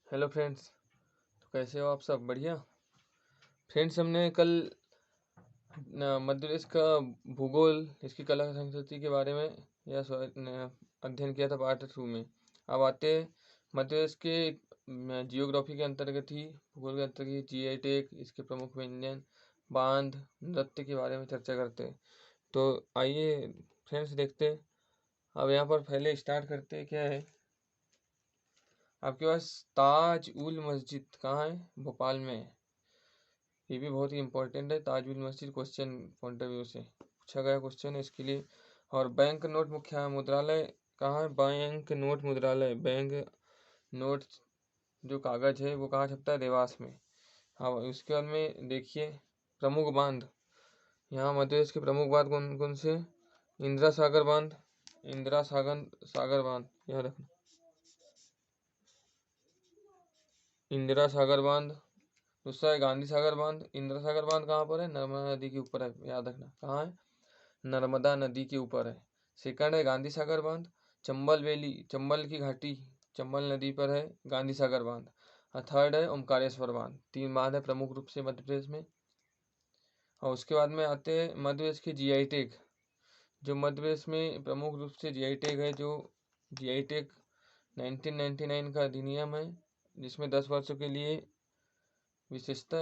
Hello friends. तो कैसे हो आप? सब बढ़िया। फ्रेंड्स, हमने कल मध्य प्रदेश का भूगोल, इसकी कला संस्कृति के बारे में अध्ययन किया था पार्ट 2 में। अब आते मध्य प्रदेश के जियोग्राफी के अंतर्गत ही, भूगोल के अंतर्गत जीआई टैग, इसके प्रमुख व्यंजन, बांध, नृत्य के बारे में चर्चा करते हैं। तो आइए फ्रेंड्स देखते हैं। अब यहाँ पर पहले स्टार्ट करते हैं। क्या है आपके पास? ताज उल मस्जिद कहाँ है? भोपाल में है। ये भी बहुत ही इंपॉर्टेंट है। ताज उल मस्जिद क्वेश्चन पॉइंट ऑफ व्यू से पूछा गया क्वेश्चन है इसके लिए। और बैंक नोट मुख्य मुद्रालय कहाँ है? बैंक नोट मुद्रालय, बैंक नोट जो कागज है वो कहाँ छपता है? देवास में। हाँ, उसके बाद में देखिए प्रमुख बांध। यहाँ मध्य प्रदेश के प्रमुख बांध कौन कौन से? इंदिरा सागर बांध, इंदिरा सागर बांध याद रखना। इंदिरा सागर बांध। दूसरा है गांधी सागर बांध। इंदिरा सागर बांध कहाँ पर है? नर्मदा नदी के ऊपर है, याद रखना। कहाँ है? नर्मदा नदी के ऊपर है। सेकंड है गांधी सागर बांध, चंबल वैली, चंबल की घाटी, चंबल नदी पर है गांधी सागर बांध। और थर्ड है ओमकारेश्वर बांध। 3 बांध है प्रमुख रूप से मध्य प्रदेश में। और उसके बाद में आते हैं मध्य प्रदेश की जीआई टैग। जो मध्य प्रदेश में प्रमुख रूप से जीआई टैग है, जो जीआई टैग 1999 का अधिनियम है, जिसमें 10 वर्षों के लिए विशेषता,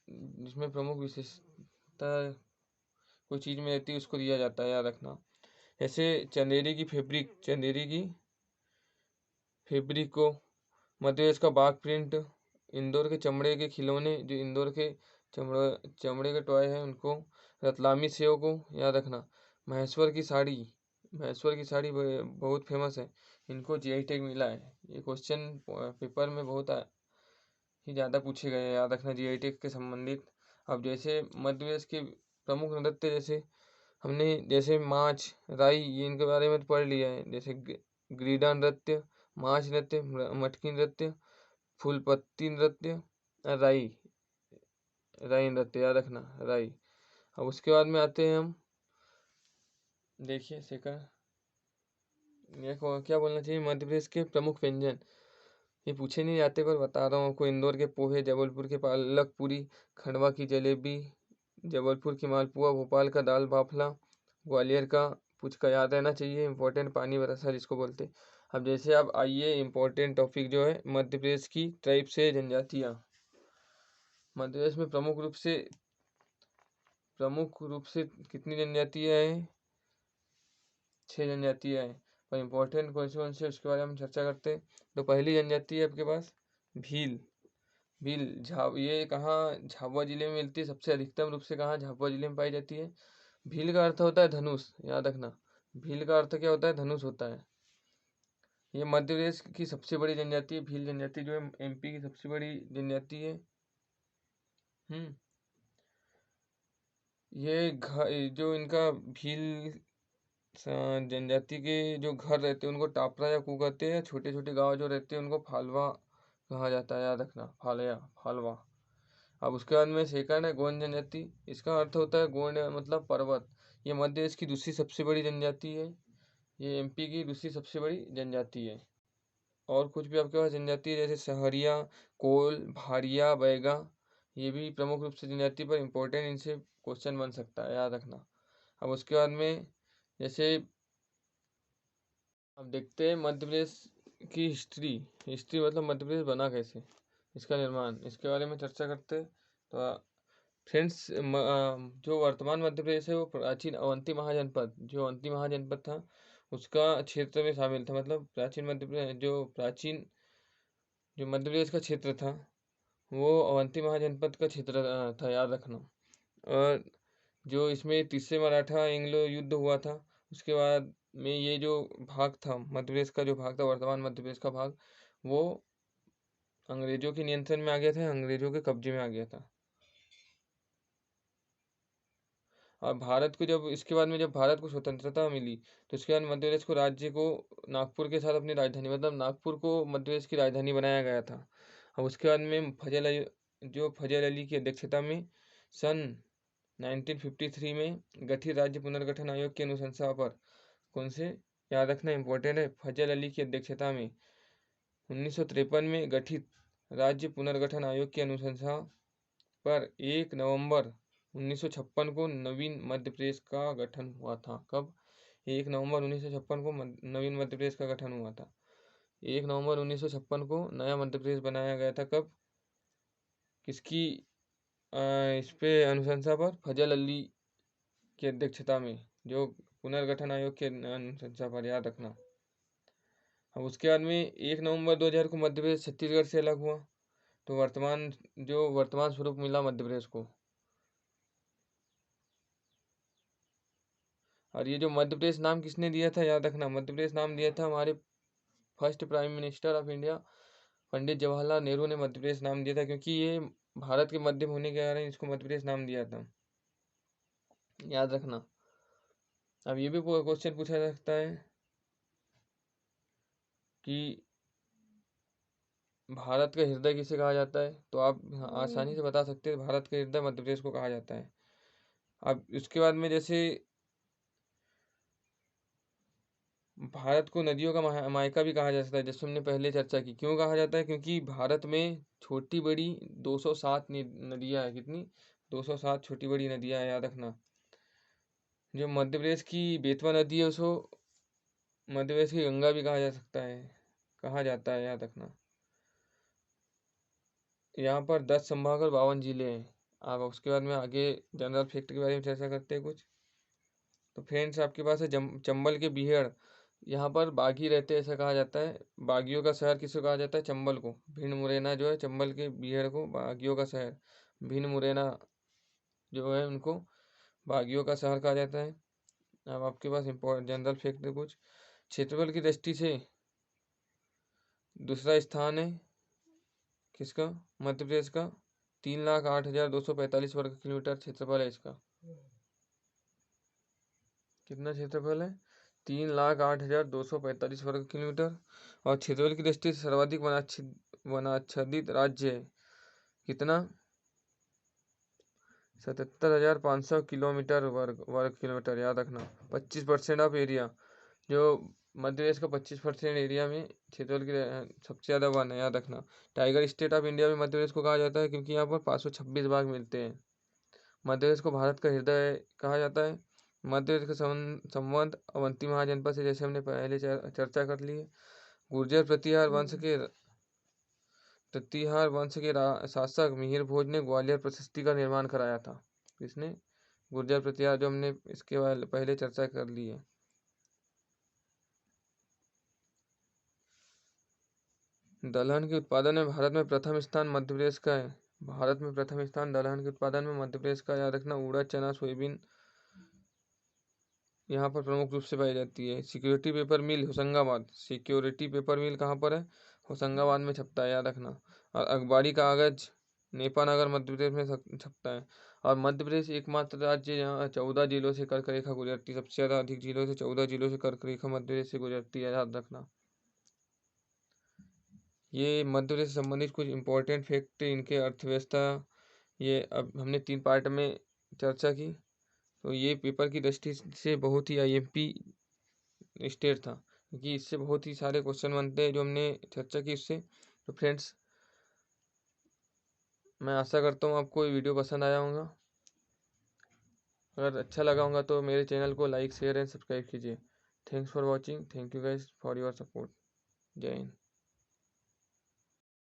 जिसमें प्रमुख विशेषता कोई चीज़ में रहती है उसको दिया जाता है, याद रखना। जैसे चंदेरी की फैब्रिक को, मध्य प्रदेश का बाघ प्रिंट, इंदौर के चमड़े के खिलौने, जो इंदौर के चमड़े के टॉय हैं उनको, रतलामी सेव को, याद रखना। महेश्वर की साड़ी बहुत फेमस है, इनको जीआई टैग मिला है। ये क्वेश्चन पेपर में बहुत ही ज़्यादा पूछे गए हैं, याद रखना जीआई टैग के संबंधित। अब जैसे मध्य प्रदेश के प्रमुख नृत्य, जैसे हमने जैसे माछ, राई, ये इनके बारे में तो पढ़ लिया है। जैसे ग्रीडा नृत्य, माछ नृत्य, मटकी नृत्य, फूलपत्ती नृत्य, राई राई नृत्य, याद रखना राई। अब उसके बाद में आते हैं हम, देखिए सेकंड, देखो क्या बोलना चाहिए, मध्य प्रदेश के प्रमुख व्यंजन। ये पूछे नहीं जाते पर बता रहा हूँ आपको। इंदौर के पोहे, जबलपुर के पालक पूरी, खंडवा की जलेबी, जबलपुर की मालपुआ, भोपाल का दाल बाफला, ग्वालियर का पुचका, याद रहना चाहिए। इंपॉर्टेंट पानी बरसा जिसको बोलते। अब जैसे अब आइए इंपॉर्टेंट टॉपिक जो है मध्य प्रदेश की टाइप से जनजातियाँ। मध्य प्रदेश में प्रमुख रूप से कितनी जनजातियाँ हैं? 6 जनजातियाँ हैं। और इम्पोर्टेंट कौन से उसके बारे में चर्चा करते हैं। तो पहली जनजाति है आपके पास भील। ये कहाँ? झाबुआ जिले में मिलती है। सबसे अधिकतम रूप से कहाँ? झाबुआ जिले में पाई जाती है। भील का अर्थ होता है धनुष, याद रखना। भील का अर्थ क्या होता है? धनुष होता है। ये मध्य प्रदेश की सबसे बड़ी जनजाति है। भील जनजाति जो है एमपी की सबसे बड़ी जनजाति है। ये जो इनका भील जनजाति के जो घर रहते हैं उनको टापरा या कू कहते हैं। छोटे छोटे गांव जो रहते हैं उनको फालवा कहा जाता है, याद रखना। फालवा। अब उसके बाद में सेकंड है गोंड जनजाति। इसका अर्थ होता है गोंड मतलब पर्वत। ये मध्य प्रदेश की दूसरी सबसे बड़ी जनजाति है। ये एमपी की दूसरी सबसे बड़ी जनजाति है। और कुछ भी आपके पास जनजाति है जैसे सहरिया, कोल, भारिया, बैगा, ये भी प्रमुख रूप से जनजाति पर इम्पोर्टेंट, इनसे क्वेश्चन बन सकता है, याद रखना। अब उसके बाद में जैसे अब देखते हैं मध्य प्रदेश की हिस्ट्री मतलब मध्य प्रदेश बना कैसे, इसका निर्माण, इसके बारे में चर्चा करते हैं। तो फ्रेंड्स, जो वर्तमान मध्य प्रदेश है वो प्राचीन अवंती महाजनपद, जो अवंती महाजनपद था उसका क्षेत्र में शामिल था। मतलब प्राचीन मध्य प्रदेश, जो मध्य प्रदेश का क्षेत्र था वो अवंती महाजनपद का क्षेत्र था, याद रखना। और जो इसमें तीसरे मराठा एंग्लो युद्ध हुआ था उसके बाद में ये जो भाग था मध्य प्रदेश का, जो भाग था वर्तमान मध्य प्रदेश का भाग, वो अंग्रेजों के नियंत्रण में आ गया था, अंग्रेजों के कब्जे में आ गया था। और भारत को जब इसके बाद में जब भारत को स्वतंत्रता मिली तो उसके बाद मध्य प्रदेश को राज्य को नागपुर के साथ अपनी राजधानी, मतलब नागपुर को मध्य प्रदेश की राजधानी बनाया गया था। अब उसके बाद में फजल अली की अध्यक्षता में सन 1953 में गठित राज्य पुनर्गठन आयोग की अनुशंसा पर, कौन से, याद रखना इंपॉर्टेंट है, फजल अली की अध्यक्षता में 1953 में गठित राज्य पुनर्गठन आयोग की अनुशंसा पर 1 नवंबर 1956 को नवीन मध्य प्रदेश का गठन हुआ था। कब? 1 नवंबर 1956 को नवीन मध्य प्रदेश का गठन हुआ था। 1 नवंबर 1956 को नया मध्य प्रदेश बनाया गया था। कब? किसकी इस पे अनुशंसा पर? फजल अली की अध्यक्षता में, जो पुनर्गठन आयोग के अनुशंसा पर, याद रखना। अब उसके बाद में 1 नवंबर 2000 को मध्य प्रदेश छत्तीसगढ़ से अलग हुआ, तो वर्तमान स्वरूप मिला मध्य प्रदेश को। और ये जो मध्य प्रदेश नाम किसने दिया था, याद रखना, मध्य प्रदेश नाम दिया था हमारे first prime minister of India Pandit Jawaharlal Nehru ने मध्य प्रदेश नाम दिया था, क्योंकि ये भारत के मध्य होने के कारण इसको मध्य प्रदेश नाम दिया था, याद रखना। अब ये भी क्वेश्चन पूछा जा सकता है कि भारत का हृदय किसे कहा जाता है, तो आप आसानी से बता सकते हैं भारत का हृदय मध्य प्रदेश को कहा जाता है। अब उसके बाद में जैसे भारत को नदियों का मायका भी कहा जा सकता है, जैसे हमने पहले चर्चा की। क्यों कहा जाता है? क्योंकि भारत में छोटी बड़ी 207 नदियाँ हैं। कितनी? 207 छोटी बड़ी नदियाँ हैं, याद रखना। जो मध्य प्रदेश की बेतवा नदी है उसको मध्य प्रदेश की गंगा भी कहा जा सकता है, कहा जाता है, याद रखना। यहाँ पर 10 संभाग और 52 जिले हैं। अब उसके बाद में आगे जनरल फैक्ट के बारे में चर्चा करते हैं कुछ। तो फ्रेंड्स, आपके पास है चंबल के बीहड़, यहाँ पर बागी रहते हैं, ऐसा कहा जाता है। बागियों का शहर किसे कहा जाता है? चंबल को। भिंड मुरैना जो है, चंबल के बीहड़ को बागियों का शहर, भिंड मुरैना जो है उनको बागियों का शहर कहा जाता है। अब आपके पास इम्पोर्टेंट जनरल फैक्ट है कुछ। क्षेत्रफल की दृष्टि से दूसरा स्थान है किसका? मध्य प्रदेश का। 3,08,245 वर्ग किलोमीटर क्षेत्रफल है इसका। कितना क्षेत्रफल है? 3,08,245 वर्ग किलोमीटर। और क्षेत्रफल की दृष्टि से सर्वाधिक वनाच्छादित राज्य है। कितना? 77,500 किलोमीटर वर्ग किलोमीटर, याद रखना। 25% ऑफ एरिया, जो मध्य प्रदेश का 25% एरिया में क्षेत्रफल की सबसे ज़्यादा वन है, याद रखना। टाइगर स्टेट ऑफ इंडिया में मध्य प्रदेश को कहा जाता है, क्योंकि यहाँ पर 526 बाघ मिलते हैं। मध्य प्रदेश को भारत का हृदय कहा जाता है। मध्य प्रदेश का संबंध अवंती महाजनपद से, जैसे हमने पहले चर्चा कर ली है। गुर्जर प्रतिहार वंश के शासक मिहिर भोज ने ग्वालियर प्रशस्ति का निर्माण कराया था। किसने? गुर्जर प्रतिहार, जो हमने इसके पहले चर्चा कर ली है। दलहन के उत्पादन में भारत में प्रथम स्थान मध्य प्रदेश का है। भारत में प्रथम स्थान दलहन के उत्पादन में मध्य प्रदेश का, याद रखना। उड़द, चना, सोयाबीन यहाँ पर प्रमुख रूप से पाई जाती है। सिक्योरिटी पेपर मिल होशंगाबाद। सिक्योरिटी पेपर मिल कहाँ पर है? होशंगाबाद में छपता है, याद रखना। और अखबारी कागज नेपानगर मध्य प्रदेश में छपता है। और मध्य प्रदेश एकमात्र राज्य जहाँ 14 जिलों से कर्क रेखा गुजरती है। सबसे ज़्यादा अधिक जिलों से 14 जिलों से कर्क रेखा मध्य प्रदेश से गुजरती है, याद रखना। ये मध्य प्रदेश से संबंधित कुछ इंपॉर्टेंट फैक्ट, इनके अर्थव्यवस्था, ये अब हमने 3 पार्ट में चर्चा की। तो ये पेपर की दृष्टि से बहुत ही आईएमपी स्टेट था, क्योंकि इससे बहुत ही सारे क्वेश्चन बनते हैं जो हमने चर्चा की इससे। तो फ्रेंड्स, मैं आशा करता हूँ आपको ये वीडियो पसंद आया होगा। अगर अच्छा लगा होगा तो मेरे चैनल को लाइक, शेयर एंड सब्सक्राइब कीजिए। Thanks for watching. Thank you guys for your support. जय हिंद।